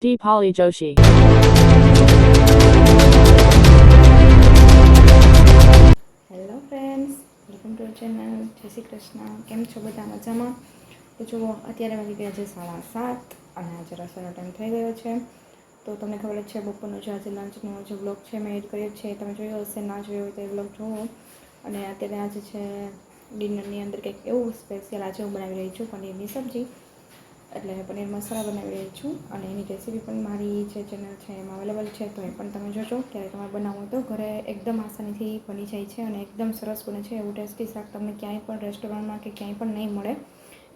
Deepali Joshi. Hello friends, welcome to channel. જય શ્રી કૃષ્ણ. કેમ છો બધા? મજામાં? તો જુઓ, અત્યારે વાગી ગયા છે 7:30 અને આજે રસોઈનો ટાઈમ થઈ ગયો છે. તો તમને ખબર જ છે, બપોરનો જે આજે લંચનો જે બ્લોગ છે મેં એડ કર્યો છે, તમે જોયો હશે. ના જોયો હોય તો એ બ્લોગ જોવો. અને અત્યારે આજે છે ડિનરની અંદર કંઈક એવું સ્પેશિયલ આજે હું બનાવી રહી છું, પનીરની સબ્જી. એટલે પનીર મસાલા બનાવી રહી છું અને એની રેસીપી પણ મારી જે ચેનલ છે એમાં અવેલેબલ છે, તો એ પણ તમે જોજો. ત્યારે તમારે બનાવો તો ઘરે એકદમ આસાનીથી બની જાય છે અને એકદમ સરસ બને છે. એવું ટેસ્ટી શાક તમને ક્યાંય પણ રેસ્ટોરન્ટમાં કે ક્યાંય પણ નહીં મળે.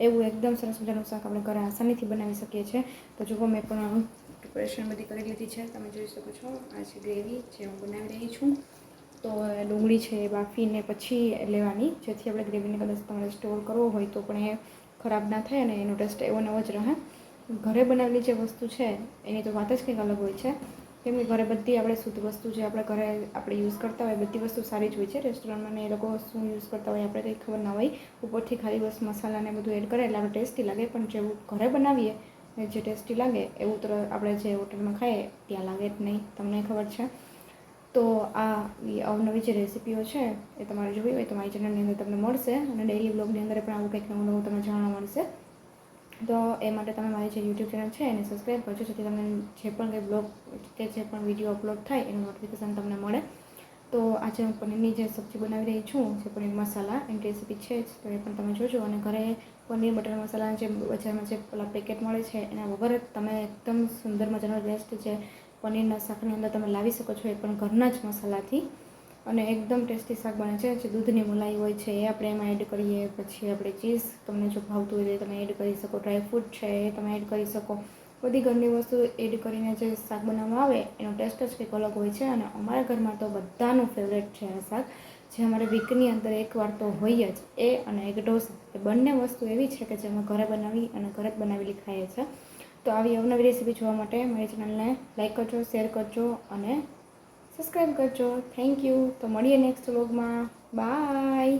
એવું એકદમ સરસ મજાનું શાક આપણે ઘરે આસાનીથી બનાવી શકીએ છીએ. તો જુઓ, મેં પણ પ્રિપરેશન બધી કરી લીધી છે, તમે જોઈ શકો છો. આ છે ગ્રેવી જે હું બનાવી રહી છું. તો ડુંગળી છે એ બાફીને પછી લેવાની, જેથી આપણે ગ્રેવીને કદાચ તમારે સ્ટોર કરવો હોય તો પણ એ ખરાબ ના થાય અને એનો ટેસ્ટ એવો નવો જ રહે. ઘરે બનાવેલી જે વસ્તુ છે એની તો વાત જ કંઈક અલગ હોય છે. કેમ કે ઘરે બધી આપણે શુદ્ધ વસ્તુ જે આપણે ઘરે આપણે યુઝ કરતા હોય બધી વસ્તુ સારી જ હોય છે. રેસ્ટોરન્ટમાં એ લોકો શું યુઝ કરતા હોય આપણે કંઈ ખબર ના હોય. ઉપરથી ખાલી બસ મસાલાને બધું એડ કરે એટલે આપણે ટેસ્ટી લાગે, પણ જેવું ઘરે બનાવીએ જે ટેસ્ટી લાગે એવું તો આપણે જે હોટલમાં ખાઈએ ત્યાં લાગે જ નહીં. તમને ખબર છે. તો આ અવનવી જે રેસીપીઓ છે એ તમારે જોવી હોય તો મારી ચેનલની અંદર તમને મળશે અને ડેઇલી બ્લોગની અંદર પણ આવું કંઈક નવું નવું તમને જાણવા મળશે. તો એ માટે તમે મારી જે યુટ્યુબ ચેનલ છે એને સબસ્ક્રાઈબ કરજો, જેથી તમને જે પણ કંઈ બ્લોગ કે જે પણ વિડીયો અપલોડ થાય એનું નોટિફિકેશન તમને મળે. તો આજે હું પનીરની જે સબ્જી બનાવી રહી છું, જે પનીર મસાલા એની રેસીપી છે જ, તો એ પણ તમે જોજો. અને ઘરે પનીર બટર મસાલા જે બજારમાં જે પેલા પેકેટ મળે છે એના વગર તમે એકદમ સુંદર મજાનો બેસ્ટ જે પનીરના શાકની અંદર તમે લાવી શકો છો, એ પણ ઘરના જ મસાલાથી. અને એકદમ ટેસ્ટી શાક બને છે. જે દૂધની મલાઈ હોય છે એ આપણે એમાં એડ કરીએ, પછી આપણે ચીઝ તમને જો ભાવતું હોય તો તમે એડ કરી શકો, ડ્રાયફ્રૂટ છે એ તમે એડ કરી શકો. બધી ઘરની વસ્તુ એડ કરીને જે શાક બનાવવામાં આવે એનો ટેસ્ટ જ કંઈક અલગ હોય છે. અને અમારા ઘરમાં તો બધાનું ફેવરેટ છે આ શાક, જે અમારે વીકની અંદર એકવાર તો હોય જ. એ અને એગ ઢોસા, એ બંને વસ્તુ એવી છે કે જે અમે ઘરે બનાવી અને ઘરે જ બનાવેલી ખાઈએ છીએ. તો આવી અવનવી રેસીપી જોવા માટે મારી ચેનલને લાઈક કરજો, શેર કરજો અને સબસ્ક્રાઈબ કરજો. Thank you. તો મળીએ નેક્સ્ટ વ્લોગમાં. બાય.